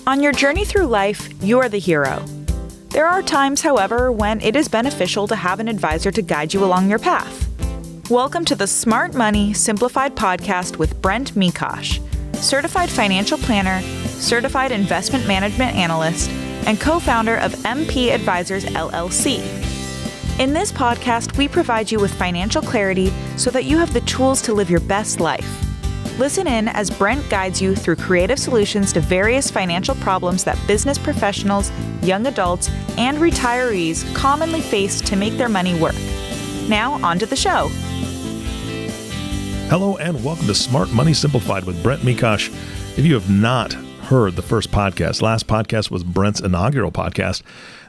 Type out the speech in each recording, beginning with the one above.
On your journey through life, you are the hero. There are times, however, when it is beneficial to have an advisor to guide you along your path. Welcome to the Smart Money Simplified podcast with Brent Mekosh, certified financial planner, certified investment management analyst, and co-founder of MP Advisors LLC. In this podcast, we provide you with financial clarity so that you have the tools to live your best life. Listen in as Brent guides you through creative solutions to various financial problems that business professionals, young adults, and retirees commonly face to make their money work. Now, on to the show. Hello and welcome to Smart Money Simplified with Brent Mekosh. If you have not heard the first podcast, last podcast was Brent's inaugural podcast.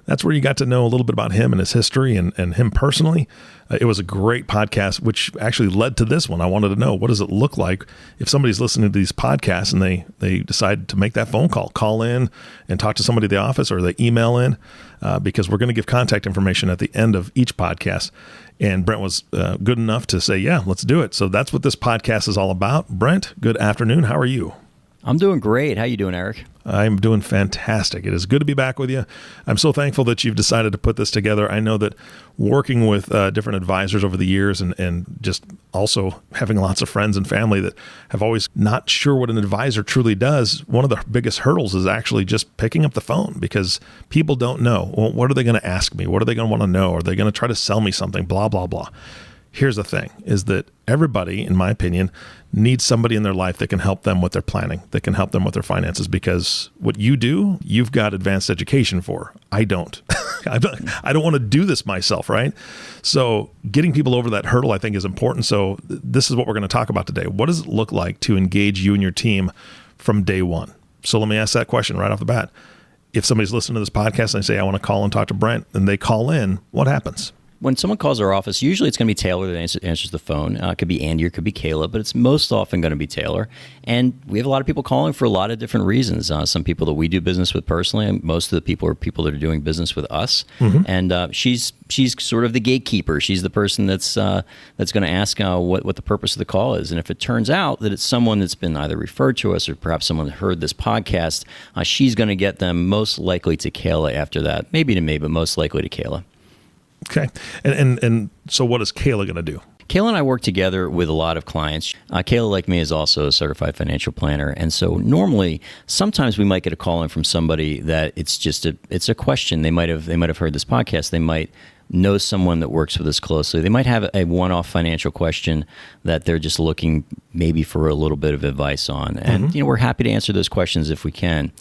That's where you got to know a little bit about him and his history and him personally. It was a great podcast, which actually led to this one. I wanted to know, what does it look like if somebody's listening to these podcasts and they decide to make that phone call in and talk to somebody at the office, or they email in, because we're going to give contact information at the end of each podcast. And Brent was good enough to say, yeah, let's do it. So that's what this podcast is all about. Brent, good afternoon. How are you? I'm doing great. How you doing, Eric? I'm doing fantastic. It is good to be back with you. I'm so thankful that you've decided to put this together. I know that working with different advisors over the years and just also having lots of friends and family that have always not sure what an advisor truly does, one of the biggest hurdles is actually just picking up the phone, because people don't know. Well, what are they going to ask me? What are they going to want to know? Are they going to try to sell me something? Blah, blah, blah. Here's the thing, is that everybody, in my opinion, needs somebody in their life that can help them with their planning, that can help them with their finances, because what you do, you've got advanced education for. I don't. I don't want to do this myself, right? So getting people over that hurdle, I think, is important. So this is what we're going to talk about today. What does it look like to engage you and your team from day one? So let me ask that question right off the bat. If somebody's listening to this podcast and they say, I want to call and talk to Brent, and they call in, what happens? When someone calls our office, usually it's going to be Taylor that answers the phone. It could be Andy or it could be Kayla, but it's most often going to be Taylor. And we have a lot of people calling for a lot of different reasons. Some people that we do business with personally, and most of the people are people that are doing business with us. Mm-hmm. And she's sort of the gatekeeper. She's the person that's going to ask what the purpose of the call is. And if it turns out that it's someone that's been either referred to us or perhaps someone that heard this podcast, she's going to get them most likely to Kayla after that. Maybe to me, but most likely to Kayla. Okay. And so what is Kayla going to do? Kayla and I work together with a lot of clients. Kayla, like me, is also a certified financial planner. And so normally, sometimes we might get a call in from somebody that it's a question. They might have heard this podcast. They might know someone that works with us closely. They might have a one-off financial question that they're just looking maybe for a little bit of advice on. And we're happy to answer those questions if we can.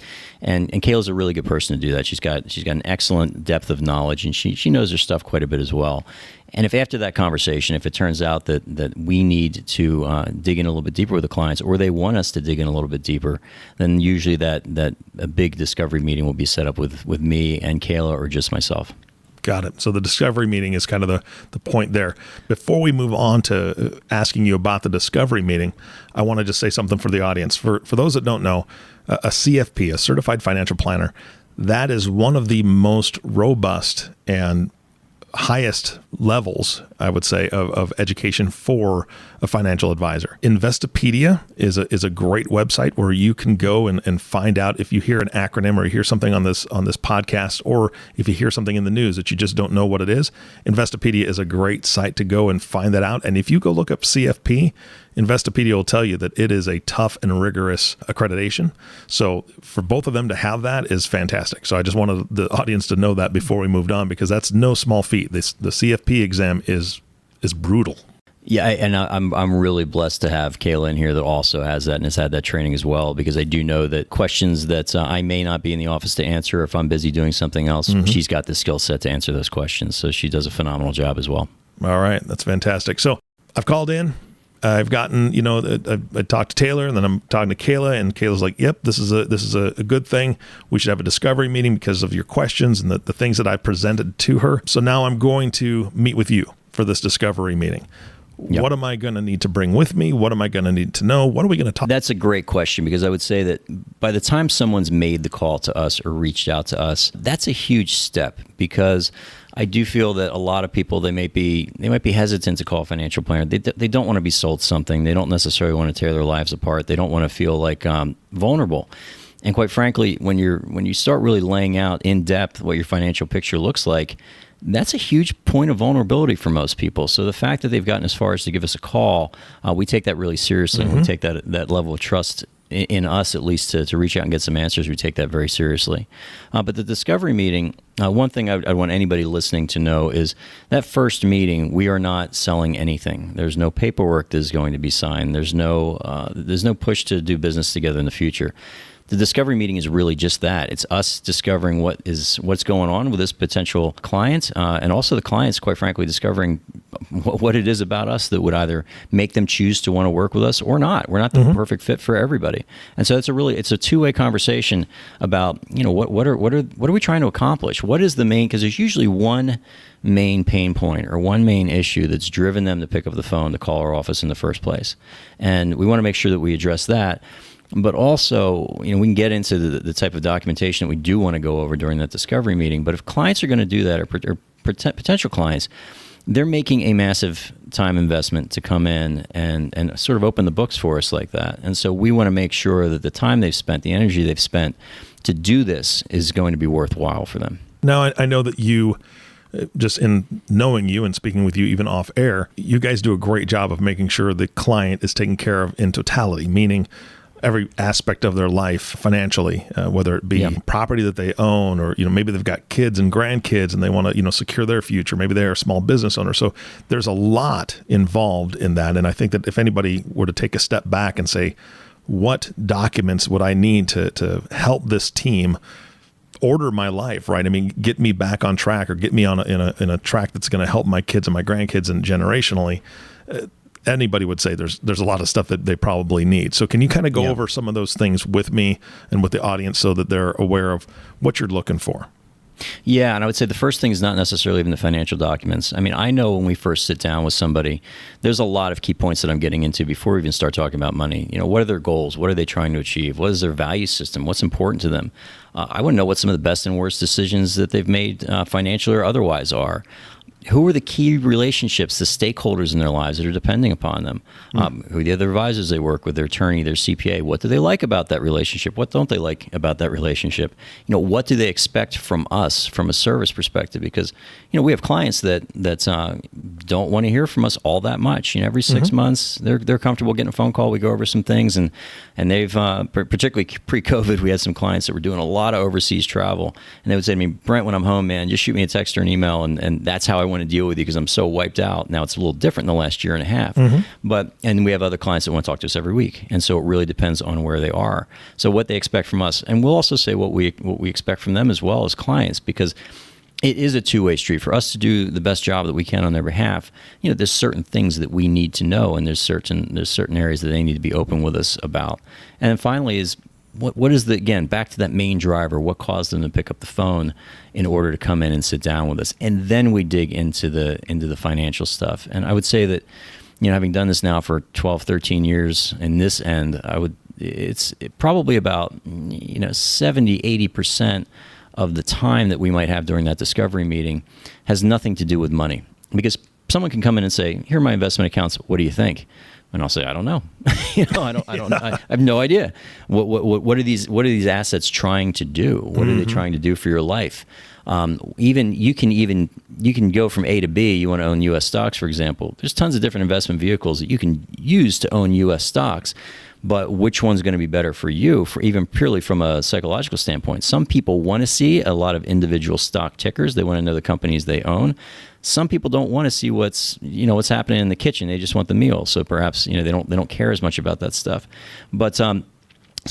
And Kayla's a really good person to do that. She's got an excellent depth of knowledge, and she knows her stuff quite a bit as well. And if after that conversation, if it turns out that we need to dig in a little bit deeper with the clients, or they want us to dig in a little bit deeper, then usually that a big discovery meeting will be set up with me and Kayla, or just myself. Got it. So the discovery meeting is kind of the point there. Before we move on to asking you about the discovery meeting, I want to just say something for the audience. For those that don't know, a CFP, a certified financial planner, that is one of the most robust and highest levels, I would say, of education for a financial advisor. Investopedia is a great website where you can go and find out if you hear an acronym or you hear something on this podcast, or if you hear something in the news that you just don't know what it is. Investopedia is a great site to go and find that out. And if you go look up CFP, Investopedia will tell you that it is a tough and rigorous accreditation. So for both of them to have that is fantastic. So I just wanted the audience to know that before we moved on, because that's no small feat. The CFP exam is brutal. Yeah, and I'm really blessed to have Kayla in here that also has that and has had that training as well, because I do know that questions that I may not be in the office to answer if I'm busy doing something else, she's got the skill set to answer those questions. So she does a phenomenal job as well. All right, that's fantastic. So I've called in. I've gotten, I talked to Taylor, and then I'm talking to Kayla, and Kayla's like, yep, this is a good thing. We should have a discovery meeting because of your questions and the things that I presented to her. So now I'm going to meet with you for this discovery meeting. Yep. What am I going to need to bring with me? What am I going to need to know? What are we going to talk about? That's a great question, because I would say that by the time someone's made the call to us or reached out to us, that's a huge step, because I do feel that a lot of people, they might be hesitant to call a financial planner. They don't want to be sold something. They don't necessarily want to tear their lives apart. They don't want to feel like vulnerable. And quite frankly, when you start really laying out in depth what your financial picture looks like, that's a huge point of vulnerability for most people. So the fact that they've gotten as far as to give us a call, we take that really seriously. And we take that level of trust in us, at least, to reach out and get some answers. We take that very seriously. But the discovery meeting, one thing I want anybody listening to know is that first meeting, we are not selling anything. There's no paperwork that is going to be signed. There's no push to do business together in the future. The discovery meeting is really just that. It's us discovering what's going on with this potential client, and also the clients, quite frankly, discovering what it is about us that would either make them choose to want to work with us or not. We're not the perfect fit for everybody, and so it's a two-way conversation about what are we trying to accomplish? What is the main? Because there's usually one main pain point or one main issue that's driven them to pick up the phone to call our office in the first place, and we want to make sure that we address that. But also, we can get into the type of documentation that we do want to go over during that discovery meeting. But if clients are going to do that, or potential clients, they're making a massive time investment to come in and sort of open the books for us like that. And so we want to make sure that the time they've spent, the energy they've spent to do this is going to be worthwhile for them. Now, I know that you, just in knowing you and speaking with you even off air, you guys do a great job of making sure the client is taken care of in totality, meaning every aspect of their life financially, whether it be property that they own, or maybe they've got kids and grandkids and they want to secure their future. Maybe they're a small business owner. So there's a lot involved in that. And I think that if anybody were to take a step back and say, what documents would I need to help this team order my life, right? I mean, get me back on track, or get me on in a track that's going to help my kids and my grandkids and generationally. Anybody would say there's a lot of stuff that they probably need. So can you kind of go over some of those things with me and with the audience so that they're aware of what you're looking for? Yeah, and I would say the first thing is not necessarily even the financial documents. I mean, I know when we first sit down with somebody, there's a lot of key points that I'm getting into before we even start talking about money. What are their goals? What are they trying to achieve? What is their value system? What's important to them? I want to know what some of the best and worst decisions that they've made financially or otherwise are. Who are the key relationships, the stakeholders in their lives that are depending upon them? Who are the other advisors they work with, their attorney, their CPA? What do they like about that relationship? What don't they like about that relationship? What do they expect from us from a service perspective? Because, we have clients that don't want to hear from us all that much. Every 6 months, they're comfortable getting a phone call. We go over some things, and they've, particularly pre-COVID, we had some clients that were doing a lot of overseas travel. And they would say to me, Brent, when I'm home, man, just shoot me a text or an email, and that's how I want to deal with you because I'm so wiped out. Now it's a little different in the last year and a half, and we have other clients that want to talk to us every week, and so it really depends on where they are. So what they expect from us, and we'll also say what we expect from them as well as clients, because it is a two-way street. For us to do the best job that we can on their behalf, there's certain things that we need to know, and there's certain areas that they need to be open with us about. And then finally is what is again, back to that main driver, what caused them to pick up the phone in order to come in and sit down with us? And then we dig into the financial stuff. And I would say that, having done this now for 12, 13 years in this end, it's probably about, 70, 80% of the time that we might have during that discovery meeting has nothing to do with money. Because someone can come in and say, here are my investment accounts, what do you think? And I'll say, I don't know. I don't know. I have no idea. What are these assets trying to do? What are they trying to do for your life? You can go from A to B. You want to own U.S. stocks, for example. There's tons of different investment vehicles that you can use to own U.S. stocks. But which one's going to be better for you, for even purely from a psychological standpoint? Some people want to see a lot of individual stock tickers. They want to know the companies they own. Some people don't want to see what's happening in the kitchen. They just want the meal. So perhaps they don't care as much about that stuff. But so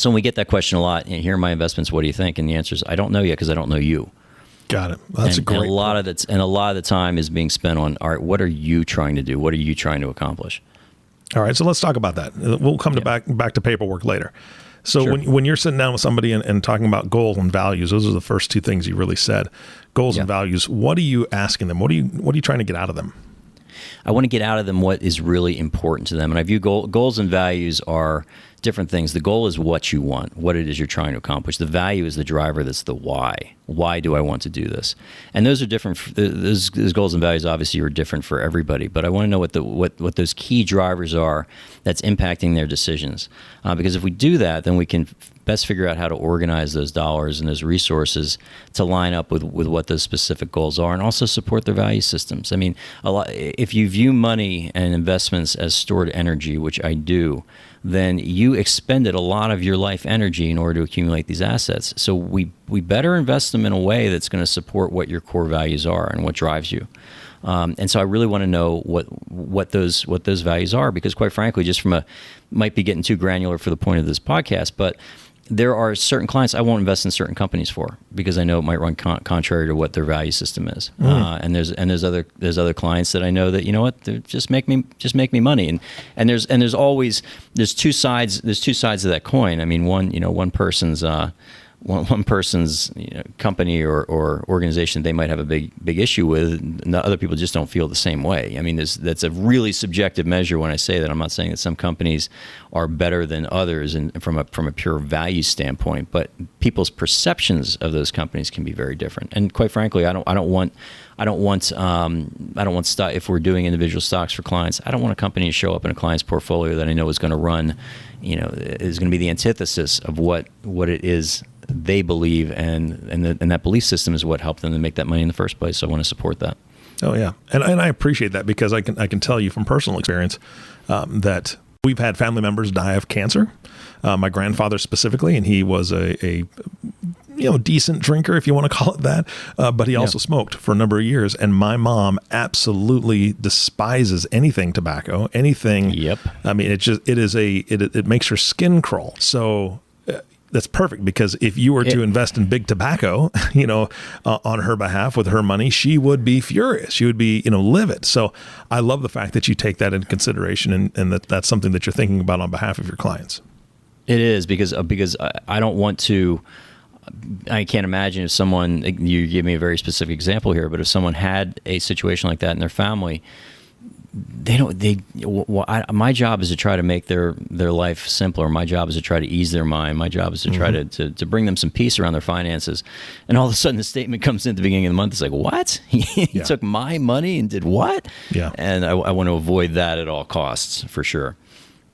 when we get that question a lot, here are my investments. What do you think? And the answer is, I don't know yet because I don't know you. Got it. That's a great. And a lot of the time is being spent on, all right, what are you trying to do? What are you trying to accomplish? All right, so let's talk about that. We'll come back to paperwork later. So Sure. when you're sitting down with somebody and talking about goals and values, those are the first two things you really said. Goals and values. What are you asking them? What are you trying to get out of them? I want to get out of them what is really important to them. And I view goals and values are different things. The goal is what you want, what it is you're trying to accomplish. The value is the driver. That's the why. Why do I want to do this? And those are different. Those goals and values obviously are different for everybody. But I want to know what those key drivers are that's impacting their decisions. Because if we do that, then we can best figure out how to organize those dollars and those resources to line up with what those specific goals are, and also support their value systems. I mean, if you view money and investments as stored energy, which I do, then you expended a lot of your life energy in order to accumulate these assets. So we better invest them in a way that's going to support what your core values are and what drives you. And so I really want to know what those values are, because quite frankly, just might be getting too granular for the point of this podcast, but there are certain clients I won't invest in certain companies for, because I know it might run contrary to what their value system is. And there's other clients that I know that, you know what, just make me money. And there's always two sides of that coin. I mean, one person's company or organization they might have a big issue with, and other people just don't feel the same way. I mean, that's a really subjective measure when I say that. I'm not saying that some companies are better than others and from a pure value standpoint, but people's perceptions of those companies can be very different. And quite frankly, I don't want stock, if we're doing individual stocks for clients, I don't want a company to show up in a client's portfolio that I know is going to run, is going to be the antithesis of what it is they believe, and that belief system is what helped them to make that money in the first place. So I want to support that. Oh yeah, and I appreciate that, because I can tell you from personal experience that we've had family members die of cancer. My grandfather specifically, and he was a decent drinker, if you want to call it that, but he also smoked for a number of years. And my mom absolutely despises anything tobacco, anything. Yep. I mean, it makes her skin crawl. So that's perfect, because if you were to invest in big tobacco, on her behalf with her money, she would be furious. She would be, livid. So I love the fact that you take that into consideration, and that's something that you're thinking about on behalf of your clients. It is, because I don't want to. I can't imagine if someone, you give me a very specific example here, but if someone had a situation like that in their family, my job is to try to make their life simpler. My job is to try to ease their mind. My job is to try to bring them some peace around their finances. And all of a sudden the statement comes in at the beginning of the month. It's like, what? He took my money and did what? Yeah. And I want to avoid that at all costs, for sure.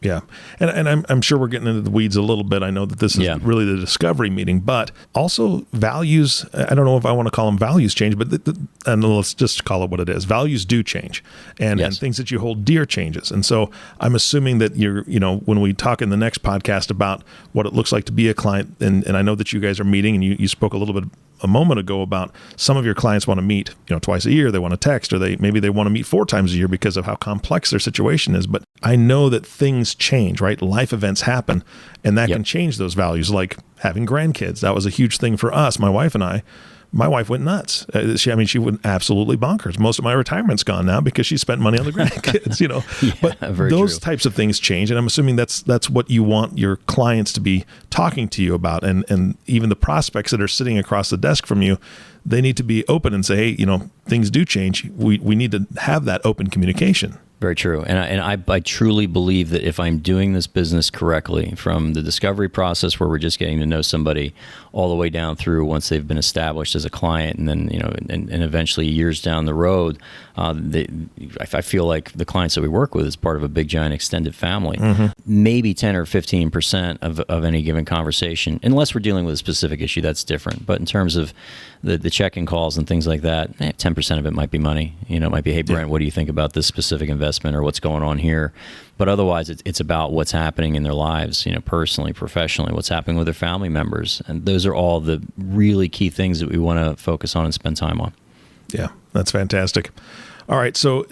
Yeah. And I'm sure we're getting into the weeds a little bit. I know that this is really the discovery meeting, but also values. I don't know if I want to call them values change, but and let's just call it what it is. Values do change, and things that you hold dear changes. And so I'm assuming that when we talk in the next podcast about what it looks like to be a client, and I know that you guys are meeting, and you spoke a little bit a moment ago about some of your clients want to meet, twice a year. They want to text, or maybe they want to meet 4 times a year because of how complex their situation is. But I know that things change, right? Life events happen, and that can change those values, like having grandkids. That was a huge thing for us, my wife and I. My wife went nuts. She went absolutely bonkers. Most of my retirement's gone now because she spent money on the grandkids, But those types of things change, and I'm assuming that's what you want your clients to be talking to you about, and even the prospects that are sitting across the desk from you, they need to be open and say, hey, things do change. We need to have that open communication. Very true. And I truly believe that if I'm doing this business correctly, from the discovery process where we're just getting to know somebody all the way down through once they've been established as a client, and then, and eventually years down the road, I feel like the clients that we work with is part of a big, giant, extended family. Maybe 10 or 15% of any given conversation, unless we're dealing with a specific issue, that's different. But in terms of the check-in calls and things like that, 10% of it might be money. It might be, hey, Brent, what do you think about this specific investment, or what's going on here? But otherwise, it's about what's happening in their lives, personally, professionally, what's happening with their family members. And those are all the really key things that we want to focus on and spend time on. Yeah, that's fantastic. All right, so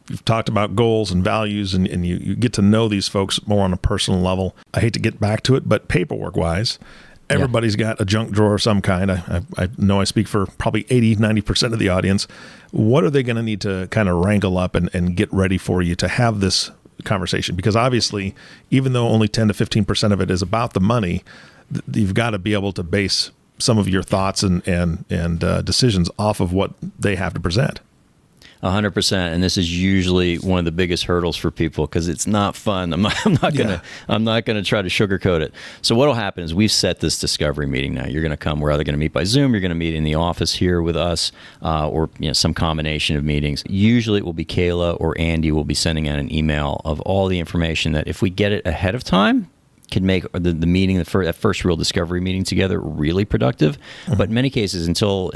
you've talked about goals and values, and you get to know these folks more on a personal level. I hate to get back to it, but paperwork-wise, everybody's got a junk drawer of some kind. I know I speak for probably 80-90% of the audience. What are they going to need to kind of wrangle up and get ready for you to have this conversation? Because obviously, even though only 10 to 15% of it is about the money, you've got to be able to base some of your thoughts and decisions off of what they have to present. 100%, and this is usually one of the biggest hurdles for people because it's not fun. I'm not gonna try to sugarcoat it. So what'll happen is we've set this discovery meeting now. You're gonna come. We're either gonna meet by Zoom. You're gonna meet in the office here with us, or some combination of meetings. Usually it will be Kayla or Andy will be sending out an email of all the information that if we get it ahead of time, can make the meeting, that first real discovery meeting together, really productive. But in many cases, until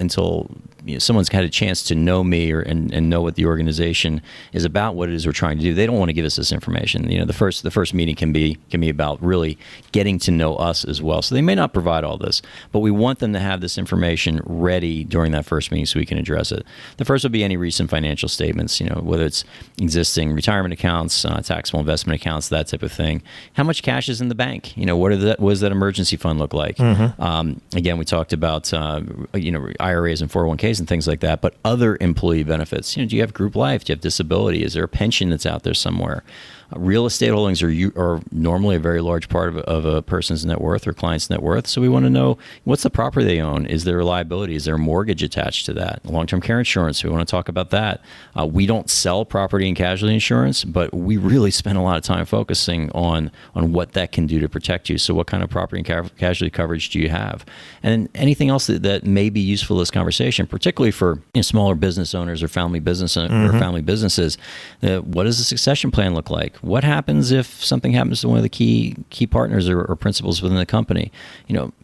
someone's had a chance to know me and know what the organization is about, what it is we're trying to do, they don't want to give us this information. The first meeting can be about really getting to know us as well. So they may not provide all this, but we want them to have this information ready during that first meeting so we can address it. The first will be any recent financial statements, whether it's existing retirement accounts, taxable investment accounts, that type of thing. How much cash is in the bank? What does that emergency fund look like? Again, we talked about IRAs and 401ks and things like that, but other employee benefits. Do you have group life? Do you have disability? Is there a pension that's out there somewhere? Real estate holdings are normally a very large part of a person's net worth or client's net worth. So we want to know, what's the property they own? Is there a liability? Is there a mortgage attached to that? Long-term care insurance, we want to talk about that. We don't sell property and casualty insurance, but we really spend a lot of time focusing on what that can do to protect you. So what kind of property and casualty coverage do you have? And anything else that may be useful to this conversation, particularly for smaller business owners or family businesses. What does the succession plan look like? What happens if something happens to one of the key partners or principals within the company?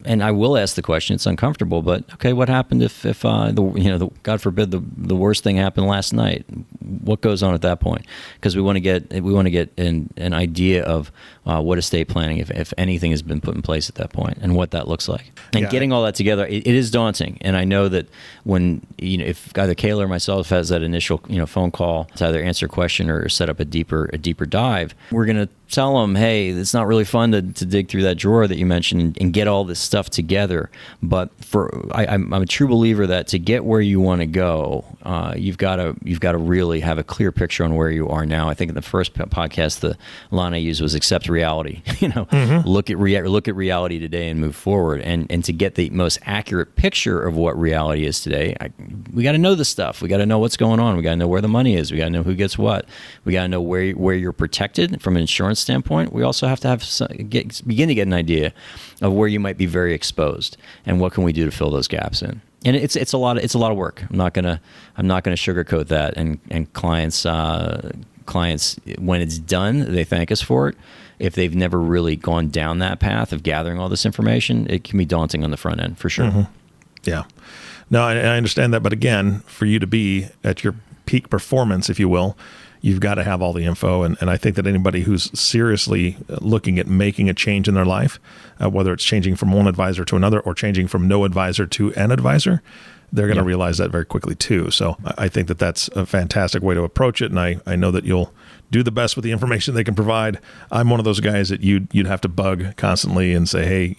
And I will ask the question. It's uncomfortable, but okay, what happened if God forbid the worst thing happened last night? What goes on at that point? Because we want to get an idea of what estate planning, if anything, has been put in place at that point, and what that looks like. And getting all that together, it is daunting. And I know that when if either Kayla or myself has that initial phone call to either answer a question or set up a deeper dive, we're going to tell them, hey, it's not really fun to dig through that drawer that you mentioned and get all this stuff together. But I'm a true believer that to get where you want to go, you've got to really have a clear picture on where you are now. I think in the first podcast the line I used was accept reality. Look at reality today and move forward. And to get the most accurate picture of what reality is today, we got to know the stuff. We got to know what's going on. We got to know where the money is. We got to know who gets what. We got to know where you're protected from an insurance standpoint. We also have to begin to get an idea of where you might be very exposed and what can we do to fill those gaps in. And it's a lot of work. I'm not gonna sugarcoat that. And clients when it's done, they thank us for it. If they've never really gone down that path of gathering all this information, it can be daunting on the front end for sure. Yeah. No, I understand that. But again, for you to be at your peak performance, if you will, you've got to have all the info. And I think that anybody who's seriously looking at making a change in their life, whether it's changing from one advisor to another or changing from no advisor to an advisor, they're going to realize that very quickly too. So I think that that's a fantastic way to approach it. And I know that you'll do the best with the information they can provide. I'm one of those guys that you'd have to bug constantly and say, hey,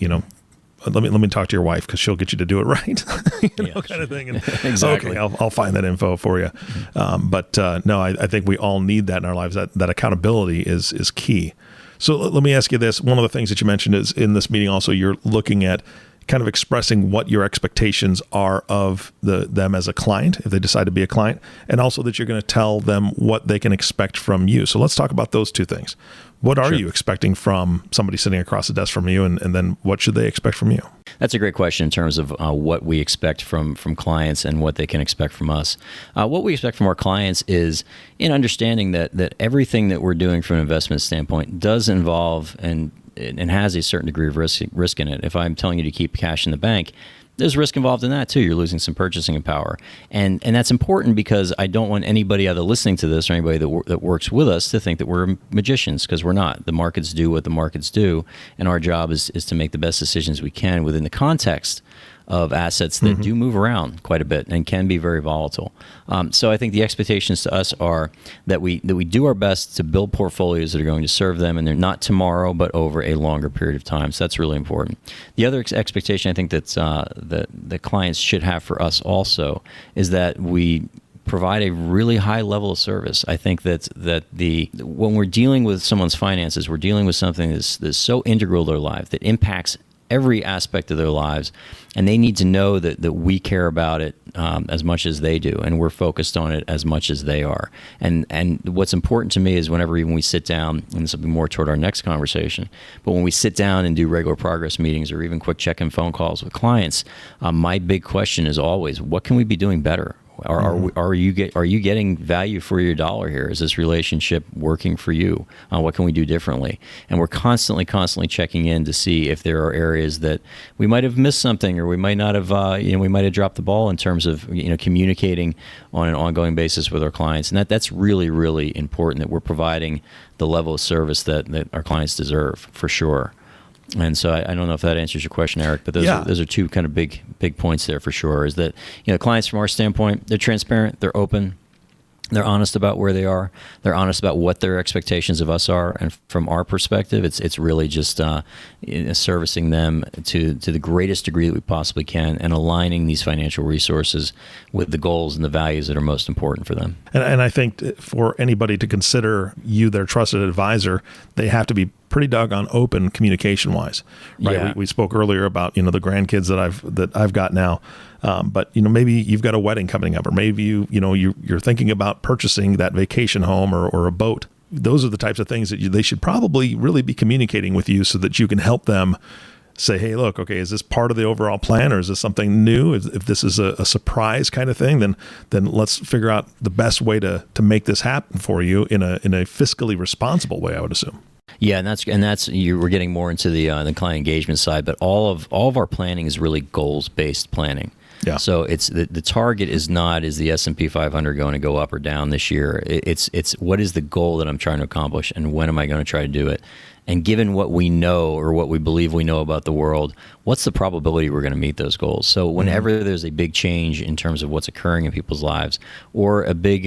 let me talk to your wife because she'll get you to do it right, kind of thing. And, exactly. Okay, I'll find that info for you. But no, I think we all need that in our lives. That accountability is key. So let me ask you this. One of the things that you mentioned is in this meeting also, you're looking at kind of expressing what your expectations are of them as a client, if they decide to be a client, and also that you're going to tell them what they can expect from you. So let's talk about those two things. What are you expecting from somebody sitting across the desk from you, and then what should they expect from you? That's a great question in terms of what we expect from clients and what they can expect from us. What we expect from our clients is in understanding that everything that we're doing from an investment standpoint does involve and has a certain degree of risk in it. If I'm telling you to keep cash in the bank, there's risk involved in that too. You're losing some purchasing power, and that's important because I don't want anybody either listening to this or anybody that works with us to think that we're magicians, because we're not. The markets do what the markets do, and our job is to make the best decisions we can within the context of assets that do move around quite a bit and can be very volatile. So I think the expectations to us are that we do our best to build portfolios that are going to serve them, and they're not tomorrow, but over a longer period of time. So that's really important. The other expectation I think that the clients should have for us also is that we provide a really high level of service. I think that when we're dealing with someone's finances, we're dealing with something that's so integral to their life, that impacts every aspect of their lives, and they need to know that we care about it as much as they do, and we're focused on it as much as they are. And what's important to me is whenever even we sit down, and this will be more toward our next conversation, but when we sit down and do regular progress meetings or even quick check-in phone calls with clients, my big question is always, what can we be doing better? Are you getting value for your dollar here? Is this relationship working for you? What can we do differently? And we're constantly checking in to see if there are areas that we might have missed something, or we might not have, we might have dropped the ball in terms of communicating on an ongoing basis with our clients. And that's really, really important, that we're providing the level of service that our clients deserve, for sure. And so I don't know if that answers your question, Eric, but those are two kind of big points there for sure. Is that clients from our standpoint, they're transparent, they're open, they're honest about where they are, they're honest about what their expectations of us are, and from our perspective, it's really just servicing them to the greatest degree that we possibly can, and aligning these financial resources with the goals and the values that are most important for them. And I think for anybody to consider you their trusted advisor, they have to be pretty doggone open communication wise, right? Yeah. We spoke earlier about the grandkids that I've got now, but maybe you've got a wedding coming up, or maybe you're thinking about purchasing that vacation home or a boat. Those are the types of things that they should probably really be communicating with you, so that you can help them say, hey, look, okay, is this part of the overall plan, or is this something new? If this is a surprise kind of thing, then let's figure out the best way to make this happen for you in a fiscally responsible way, I would assume. Yeah, and that's we're getting more into the client engagement side, but all of our planning is really goals-based planning. Yeah. So it's the target is not, is the S&P 500 going to go up or down this year? It's what is the goal that I'm trying to accomplish, and when am I going to try to do it? And given what we know, or what we believe we know about the world, what's the probability we're going to meet those goals? So whenever there's a big change in terms of what's occurring in people's lives, or a big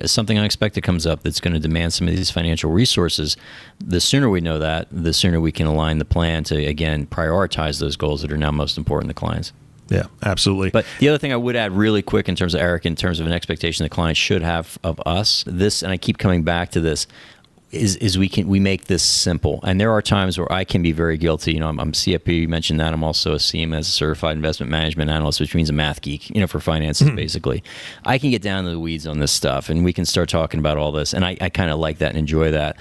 something unexpected comes up that's going to demand some of these financial resources, the sooner we know that, the sooner we can align the plan to, again, prioritize those goals that are now most important to clients. Yeah, absolutely. But the other thing I would add really quick in terms of, Eric, in terms of an expectation that clients should have of us, and I keep coming back to this, is we make this simple. And there are times where I can be very guilty. I'm CFP, you mentioned that. I'm also a CMS, a Certified Investment Management Analyst, which means a math geek, for finances, basically. I can get down to the weeds on this stuff, and we can start talking about all this. And I kind of like that and enjoy that.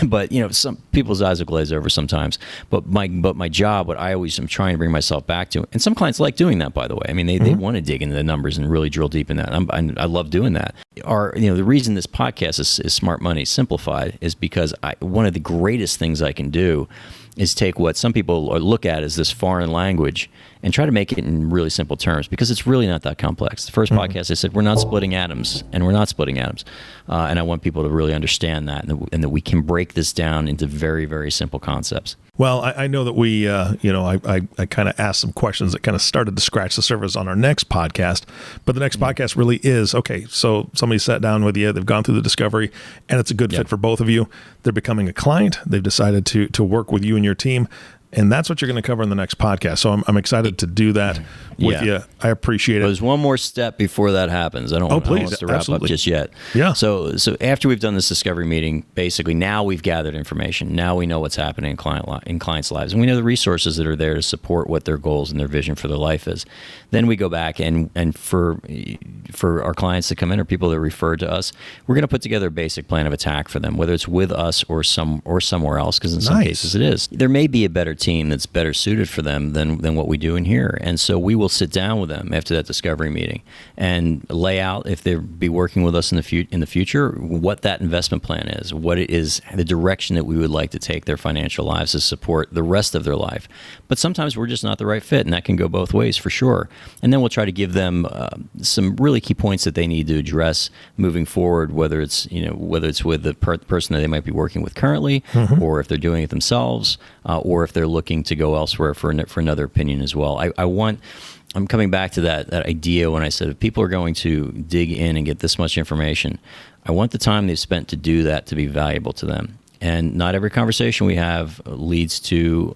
But, some people's eyes will glaze over sometimes. But my job, what I always am trying to bring myself back to, and some clients like doing that, by the way. I mean, they want to dig into the numbers and really drill deep in that. I love doing that. The reason this podcast is Smart Money Simplified is because one of the greatest things I can do is take what some people look at as this foreign language and try to make it in really simple terms, because it's really not that complex. The first podcast, I said, we're not splitting atoms, and we're not splitting atoms. And I want people to really understand that, and that we can break this down into very, very simple concepts. Well, I know that we, I kind of asked some questions that kind of started to scratch the surface on our next podcast, but the next podcast really is, okay, so somebody sat down with you, they've gone through the discovery, and it's a good fit for both of you. They're becoming a client. They've decided to work with you and your team. And that's what you're going to cover in the next podcast. So I'm excited to do that with you. I appreciate it. There's one more step before that happens. I don't want us to wrap up just yet. Yeah. So after we've done this discovery meeting, basically now we've gathered information. Now we know what's happening in clients' lives, and we know the resources that are there to support what their goals and their vision for their life is. Then we go back and for our clients that come in, or people that refer to us, we're going to put together a basic plan of attack for them, whether it's with us or somewhere else, because in some cases it is. There may be a better team that's better suited for them than what we do in here. And so we will sit down with them after that discovery meeting and lay out, if they'll be working with us in the future, what that investment plan is, what it is, the direction that we would like to take their financial lives to support the rest of their life. But sometimes we're just not the right fit, and that can go both ways for sure. And then we'll try to give them some really key points that they need to address moving forward, whether it's with the person that they might be working with currently, or if they're doing it themselves, or if they're looking to go elsewhere for another opinion as well. I'm coming back to that idea when I said, if people are going to dig in and get this much information, I want the time they've spent to do that to be valuable to them. And not every conversation we have leads to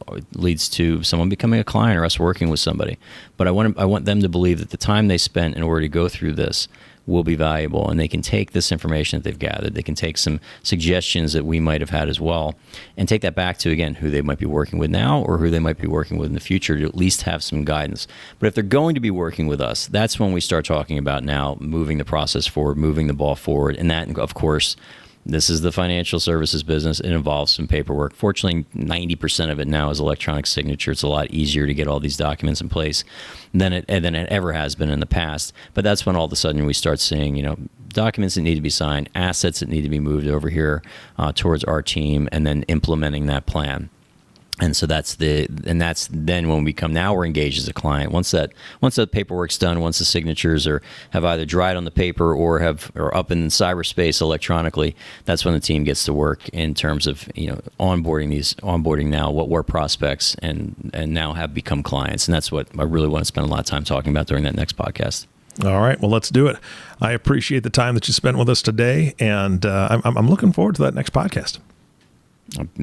someone becoming a client or us working with somebody. But I want them to believe that the time they spent in order to go through this will be valuable, and they can take this information that they've gathered. They can take some suggestions that we might have had as well, and take that back to, again, who they might be working with now or who they might be working with in the future, to at least have some guidance. But if they're going to be working with us, that's when we start talking about now moving the process forward, moving the ball forward, and that, of course, This is the financial services business. It involves some paperwork. Fortunately, 90% of it now is electronic signature. It's a lot easier to get all these documents in place than it ever has been in the past. But that's when all of a sudden we start seeing, documents that need to be signed, assets that need to be moved over here towards our team, and then implementing that plan. And so that's then when we come, now we're engaged as a client. Once that paperwork's done, once the signatures have either dried on the paper or are up in cyberspace electronically, that's when the team gets to work in terms of onboarding now what were prospects and now have become clients. And that's what I really want to spend a lot of time talking about during that next podcast. All right, well, let's do it. I appreciate the time that you spent with us today, and I'm looking forward to that next podcast.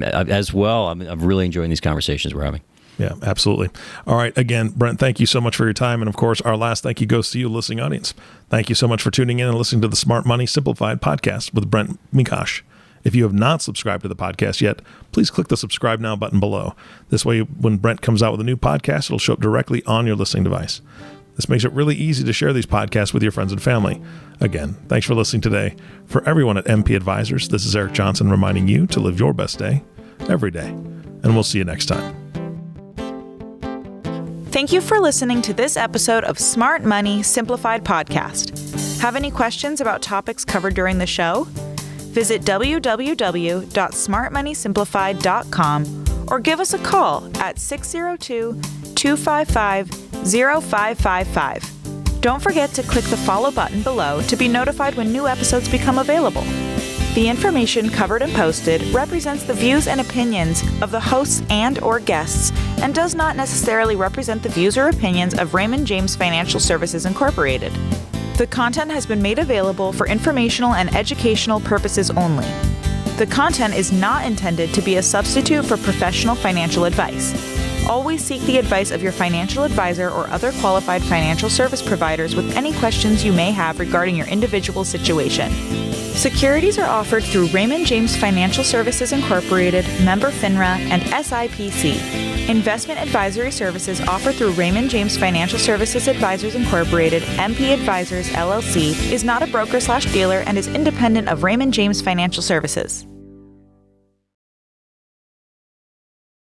As well, I'm really enjoying these conversations we're having. Yeah, absolutely. All right. Again, Brent, thank you so much for your time. And of course, our last thank you goes to you, listening audience. Thank you so much for tuning in and listening to the Smart Money Simplified podcast with Brent Mekosh. If you have not subscribed to the podcast yet, please click the subscribe now button below. This way, when Brent comes out with a new podcast, it'll show up directly on your listening device. This makes it really easy to share these podcasts with your friends and family. Again, thanks for listening today. For everyone at MP Advisors, this is Eric Johnson reminding you to live your best day every day. And we'll see you next time. Thank you for listening to this episode of Smart Money Simplified Podcast. Have any questions about topics covered during the show? Visit www.smartmoneysimplified.com or give us a call at 602-255-0555. Don't forget to click the follow button below to be notified when new episodes become available. The information covered and posted represents the views and opinions of the hosts and/or guests and does not necessarily represent the views or opinions of Raymond James Financial Services Incorporated. The content has been made available for informational and educational purposes only. The content is not intended to be a substitute for professional financial advice. Always seek the advice of your financial advisor or other qualified financial service providers with any questions you may have regarding your individual situation. Securities are offered through Raymond James Financial Services Incorporated, member FINRA, and SIPC. Investment advisory services offered through Raymond James Financial Services Advisors Incorporated, MP Advisors, LLC, is not a broker/dealer and is independent of Raymond James Financial Services.